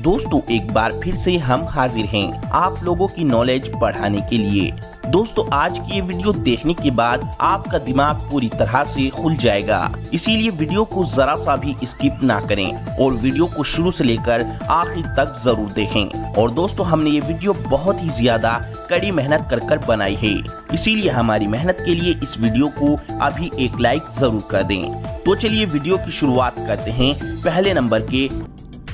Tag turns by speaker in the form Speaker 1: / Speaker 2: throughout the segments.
Speaker 1: दोस्तों एक बार फिर से हम हाजिर हैं आप लोगों की नॉलेज बढ़ाने के लिए। दोस्तों आज की ये वीडियो देखने के बाद आपका दिमाग पूरी तरह से खुल जाएगा, इसीलिए वीडियो को जरा सा भी स्किप ना करें और वीडियो को शुरू से लेकर आखिर तक जरूर देखें। और दोस्तों हमने ये वीडियो बहुत ही ज्यादा कड़ी मेहनत कर बनाई है, इसीलिए हमारी मेहनत के लिए इस वीडियो को अभी एक लाइक जरूर कर दें। तो चलिए वीडियो की शुरुआत करते हैं पहले नंबर के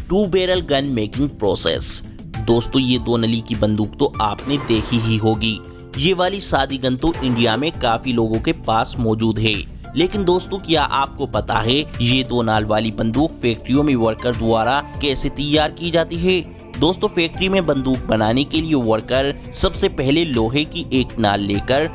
Speaker 1: 2 बैरल गन मेकिंग प्रोसेस। दोस्तों ये 2 नली की बंदूक तो आपने देखी ही होगी। ये वाली सादी गन तो इंडिया में काफी लोगों के पास मौजूद है, लेकिन दोस्तों क्या आपको पता है ये 2 नाल वाली बंदूक फैक्ट्रियों में वर्कर द्वारा कैसे तैयार की जाती है? दोस्तों फैक्ट्री में बंदूक बनाने के लिए वर्कर सबसे पहले लोहे की एक नाल लेकर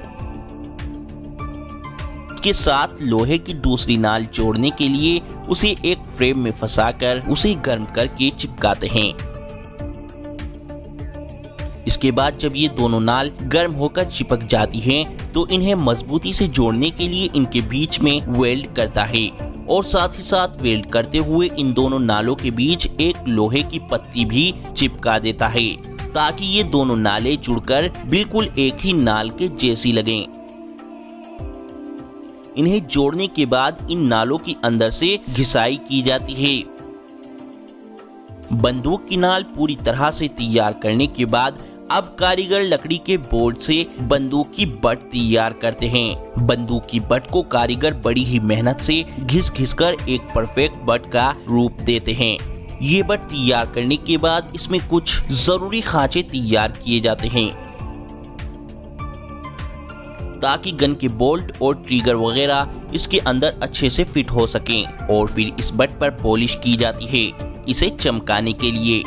Speaker 1: के साथ लोहे की दूसरी नाल जोड़ने के लिए उसे एक फ्रेम में फंसाकर उसे गर्म करके चिपकाते हैं। इसके बाद जब ये दोनों नाल गर्म होकर चिपक जाती हैं, तो इन्हें मजबूती से जोड़ने के लिए इनके बीच में वेल्ड करता है और साथ ही साथ वेल्ड करते हुए इन दोनों नालों के बीच एक लोहे की पत्ती भी चिपका देता है, ताकि ये दोनों नाले जुड़कर बिल्कुल एक ही नाल के जैसी लगें। इन्हें जोड़ने के बाद इन नालों की अंदर से घिसाई की जाती है। बंदूक की नाल पूरी तरह से तैयार करने के बाद अब कारीगर लकड़ी के बोर्ड से बंदूक की बट तैयार करते हैं। बंदूक की बट को कारीगर बड़ी ही मेहनत से घिस कर एक परफेक्ट बट का रूप देते हैं। ये बट तैयार करने के बाद इसमें कुछ जरूरी खांचे तैयार किए जाते हैं, ताकि गन के बोल्ट और ट्रिगर वगैरह इसके अंदर अच्छे से फिट हो सकें। और फिर इस बट पर पॉलिश की जाती है इसे चमकाने के लिए।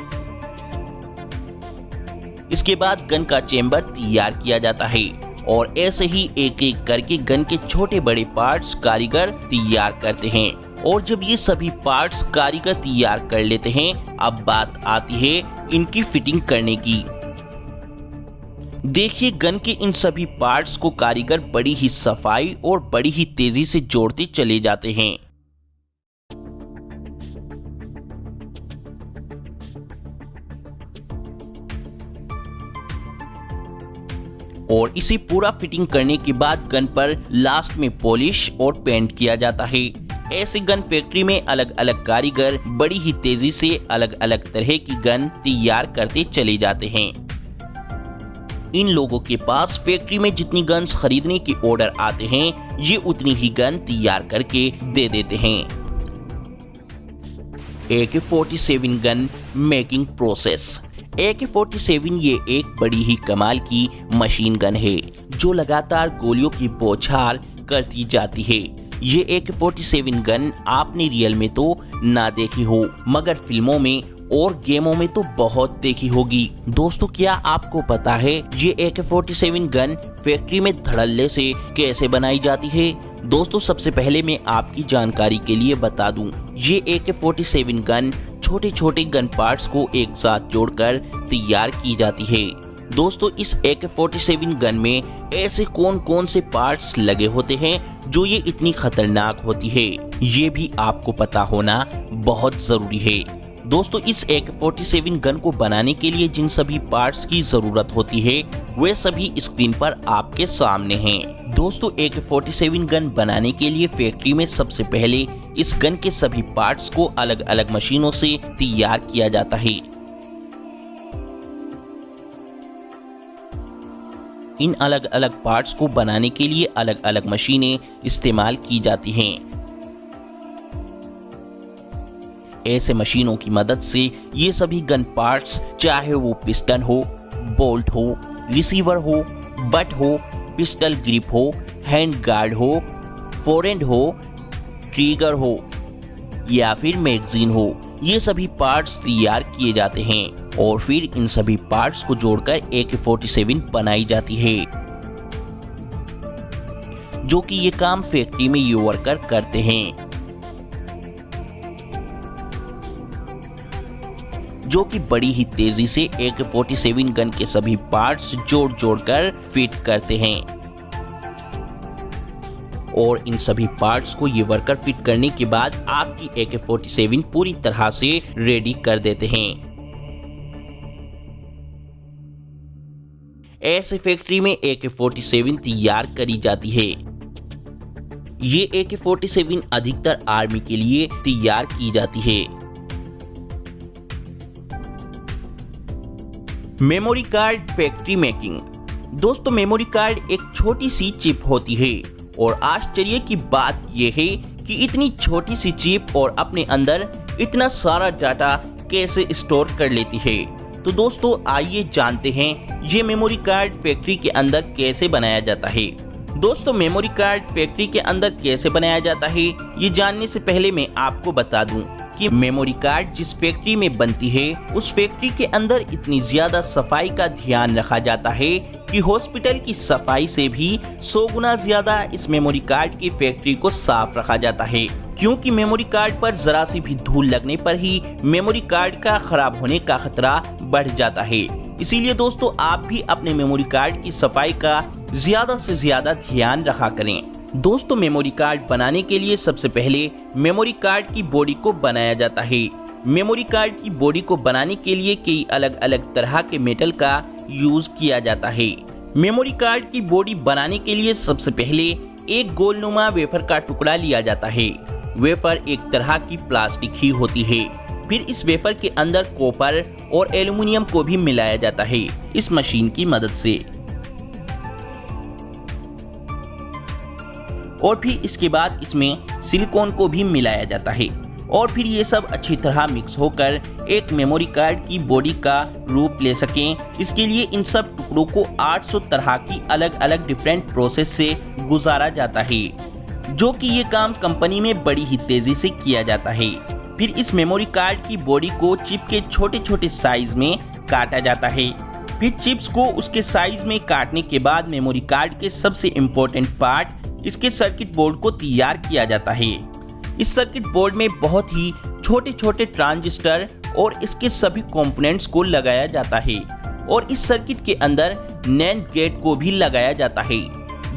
Speaker 1: इसके बाद गन का चेंबर तैयार किया जाता है और ऐसे ही एक एक करके गन के छोटे बड़े पार्ट्स कारीगर तैयार करते हैं। और जब ये सभी पार्ट्स कारीगर तैयार कर लेते हैं, अब बात आती है इनकी फिटिंग करने की। देखिए गन के इन सभी पार्ट्स को कारीगर बड़ी ही सफाई और बड़ी ही तेजी से जोड़ते चले जाते हैं। और इसे पूरा फिटिंग करने के बाद गन पर लास्ट में पॉलिश और पेंट किया जाता है। ऐसे गन फैक्ट्री में अलग अलग कारीगर बड़ी ही तेजी से अलग अलग तरह की गन तैयार करते चले जाते हैं। इन लोगों के पास फैक्ट्री में जितनी गन्स खरीदने के ऑर्डर आते हैं, ये उतनी ही गन तैयार करके दे देते हैं। AK-47 gun making process. AK-47 ये एक बड़ी ही कमाल की मशीन गन है जो लगातार गोलियों की बौछार करती जाती है। ये AK-47 गन आपने रियल में तो ना देखी हो, मगर फिल्मों में और गेमों में तो बहुत देखी होगी। दोस्तों क्या आपको पता है ये AK-47 गन फैक्ट्री में धड़ल्ले से कैसे बनाई जाती है? दोस्तों सबसे पहले मैं आपकी जानकारी के लिए बता दूं, ये AK-47 गन छोटे छोटे गन पार्ट्स को एक साथ जोड़कर तैयार की जाती है। दोस्तों इस AK-47 गन में ऐसे कौन कौन से पार्ट्स लगे होते हैं जो ये इतनी खतरनाक होती है, ये भी आपको पता होना बहुत जरूरी है। दोस्तों इस AK-47 गन को बनाने के लिए जिन सभी पार्ट्स की जरूरत होती है, वे सभी स्क्रीन पर आपके सामने हैं। दोस्तों AK-47 गन बनाने के लिए फैक्ट्री में सबसे पहले इस गन के सभी पार्ट्स को अलग अलग मशीनों से तैयार किया जाता है। इन अलग अलग पार्ट्स को बनाने के लिए अलग अलग मशीनें इस्तेमाल की जाती हैं। ऐसे मशीनों की मदद से ये सभी गन पार्ट्स, चाहे वो पिस्टन हो, बोल्ट हो, रिसीवर हो, बट हो, पिस्टल ग्रिप हो, हैंड गार्ड हो, फोरेंड हो, ट्रिगर हो या फिर मैगजीन हो, ये सभी पार्ट्स तैयार किए जाते हैं और फिर इन सभी पार्ट्स को जोड़कर AK-47 बनाई जाती है, जो कि ये काम फैक्ट्री में ये वर्कर करते हैं, जो कि बड़ी ही तेजी से AK-47 गन के सभी पार्ट्स जोड़ कर फिट करते हैं। और इन सभी पार्ट्स को ये वर्कर फिट करने के बाद आपकी AK-47 पूरी तरह से रेडी कर देते हैं। ऐसे फैक्ट्री में AK-47 तैयार करी जाती है। ये AK-47 अधिकतर आर्मी के लिए तैयार की जाती है। Memory card factory making. दोस्तों, मेमोरी कार्ड एक छोटी सी चिप होती है और आश्चर्य की बात यह है कि इतनी छोटी सी चिप और अपने अंदर इतना सारा डाटा कैसे स्टोर कर लेती है। तो दोस्तों, आइए जानते हैं ये मेमोरी कार्ड फैक्ट्री के अंदर कैसे बनाया जाता है। दोस्तों, मेमोरी कार्ड फैक्ट्री के अंदर कैसे बनाया जाता है ये जानने से पहले मैं आपको बता दूं कि मेमोरी कार्ड जिस फैक्ट्री में बनती है उस फैक्ट्री के अंदर इतनी ज्यादा सफाई का ध्यान रखा जाता है कि हॉस्पिटल की सफाई से भी 100 गुना ज्यादा इस मेमोरी कार्ड की फैक्ट्री को साफ रखा जाता है, क्योंकि मेमोरी कार्ड पर जरा सी भी धूल लगने पर ही मेमोरी कार्ड का खराब होने का खतरा बढ़ जाता है। इसीलिए दोस्तों, आप भी अपने मेमोरी कार्ड की सफाई का ज्यादा से ज्यादा ध्यान रखा करें। दोस्तों, मेमोरी कार्ड बनाने के लिए सबसे पहले मेमोरी कार्ड की बॉडी को बनाया जाता है। मेमोरी कार्ड की बॉडी को बनाने के लिए कई अलग अलग तरह के मेटल का यूज किया जाता है। मेमोरी कार्ड की बॉडी बनाने के लिए सबसे पहले एक गोलनुमा वेफर का टुकड़ा लिया जाता है। वेफर एक तरह की प्लास्टिक ही होती है। फिर इस वेफर के अंदर कॉपर और एल्युमिनियम को भी मिलाया जाता है इस मशीन की मदद से। और फिर इसके बाद इसमें सिलिकॉन को भी मिलाया जाता है और फिर ये सब अच्छी तरह मिक्स होकर एक मेमोरी कार्ड की बॉडी का रूप ले सकें। इसके लिए इन सब टुकड़ों को 800 तरह की अलग अलग डिफरेंट प्रोसेस से गुजारा जाता है, जो कि ये काम कंपनी में बड़ी ही तेजी से किया जाता है। फिर इस मेमोरी कार्ड की बॉडी को चिप के छोटे छोटे साइज में काटा जाता है। फिर चिप्स को उसके साइज में काटने के बाद मेमोरी कार्ड के सबसे इम्पोर्टेंट पार्ट इसके सर्किट बोर्ड को तैयार किया जाता है। इस सर्किट बोर्ड में बहुत ही छोटे छोटे ट्रांजिस्टर और इसके सभी कंपोनेंट्स को लगाया जाता है और इस सर्किट के अंदर नैंड गेट को भी लगाया जाता है।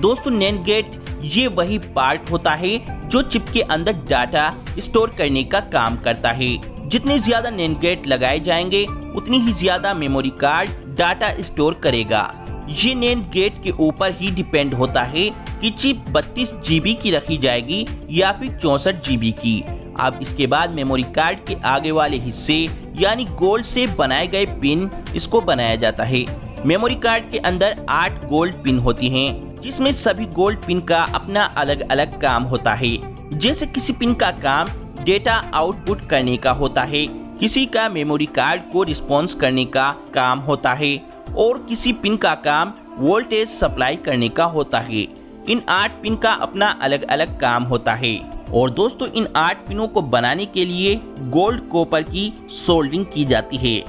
Speaker 1: दोस्तों, नैंड गेट ये वही पार्ट होता है जो चिप के अंदर डाटा स्टोर करने का काम करता है। जितने ज्यादा नैंड गेट लगाए जाएंगे उतनी ही ज्यादा मेमोरी कार्ड डाटा स्टोर करेगा। ये नैंड गेट के ऊपर ही डिपेंड होता है कि चिप 32 GB की रखी जाएगी या फिर 64 GB की। अब इसके बाद मेमोरी कार्ड के आगे वाले हिस्से यानी गोल्ड से बनाए गए पिन इसको बनाया जाता है। मेमोरी कार्ड के अंदर 8 गोल्ड पिन होती हैं, जिसमें सभी गोल्ड पिन का अपना अलग अलग काम होता है। जैसे किसी पिन का काम डेटा आउटपुट करने का होता है, किसी का मेमोरी कार्ड को रिस्पॉन्स करने का काम होता है और किसी पिन का काम वोल्टेज सप्लाई करने का होता है। इन 8 पिन का अपना अलग अलग काम होता है। और दोस्तों, इन 8 पिनों को बनाने के लिए गोल्ड कॉपर की सोल्डरिंग की जाती है।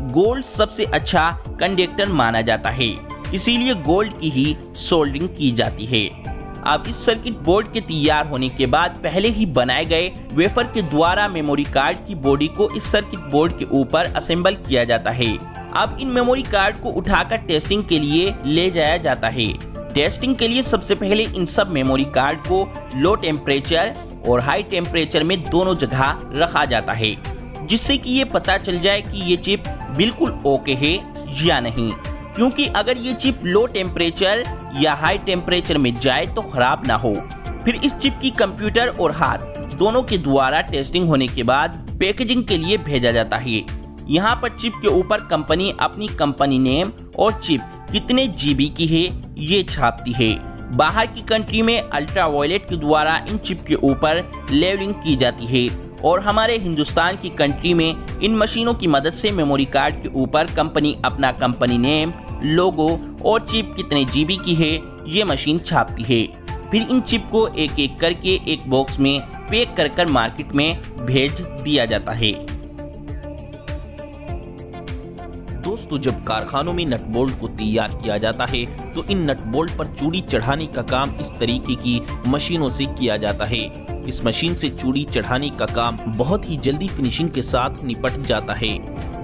Speaker 1: गोल्ड सबसे अच्छा कंडक्टर माना जाता है, इसीलिए गोल्ड की ही सोल्डरिंग की जाती है। अब इस सर्किट बोर्ड के तैयार होने के बाद पहले ही बनाए गए वेफर के द्वारा मेमोरी कार्ड की बॉडी को इस सर्किट बोर्ड के ऊपर असेंबल किया जाता है। अब इन मेमोरी कार्ड को उठाकर टेस्टिंग के लिए ले जाया जाता है। टेस्टिंग के लिए सबसे पहले इन सब मेमोरी कार्ड को लो टेम्परेचर और हाई टेम्परेचर में दोनों जगह रखा जाता है, जिससे कि ये पता चल जाए कि ये चिप बिल्कुल ओके है या नहीं। क्योंकि अगर ये चिप लो टेम्परेचर या हाई टेम्परेचर में जाए तो खराब ना हो। फिर इस चिप की कंप्यूटर और हाथ दोनों के द्वारा टेस्टिंग होने के बाद पैकेजिंग के लिए भेजा जाता है। यहाँ पर चिप के ऊपर कंपनी अपनी कंपनी नेम और चिप कितने GB की है ये छापती है। बाहर की कंट्री में अल्ट्रावायलेट के द्वारा इन चिप के ऊपर लेवलिंग की जाती है और हमारे हिंदुस्तान की कंट्री में इन मशीनों की मदद से मेमोरी कार्ड के ऊपर कंपनी अपना कंपनी नेम, लोगो और चिप कितने GB की है ये मशीन छापती है। फिर इन चिप को एक एक करके एक बॉक्स में पैक कर मार्केट में भेज दिया जाता है। दोस्तों, जब कारखानों में नट बोल्ट को तैयार किया जाता है तो इन नट बोल्ट पर चूड़ी चढ़ाने का काम इस तरीके की मशीनों से किया जाता है। इस मशीन से चूड़ी चढ़ाने का काम बहुत ही जल्दी फिनिशिंग के साथ निपट जाता है।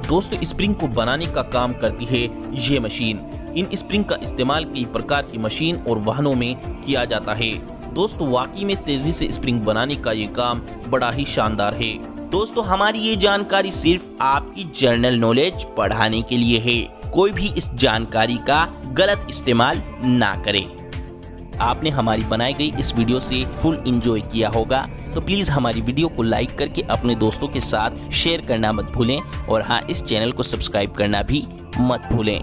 Speaker 1: दोस्तों, स्प्रिंग को बनाने का काम करती है ये मशीन। इन स्प्रिंग का इस्तेमाल कई प्रकार की मशीन और वाहनों में किया जाता है। दोस्तों, वाकई में तेजी से स्प्रिंग बनाने का ये काम बड़ा ही शानदार है। दोस्तों हमारी ये जानकारी सिर्फ आपकी जनरल नॉलेज बढ़ाने के लिए है, कोई भी इस जानकारी का गलत इस्तेमाल ना करे। आपने हमारी बनाई गई इस वीडियो से फुल एंजॉय किया होगा, तो प्लीज हमारी वीडियो को लाइक करके अपने दोस्तों के साथ शेयर करना मत भूलें और हाँ, इस चैनल को सब्सक्राइब करना भी मत भूलें।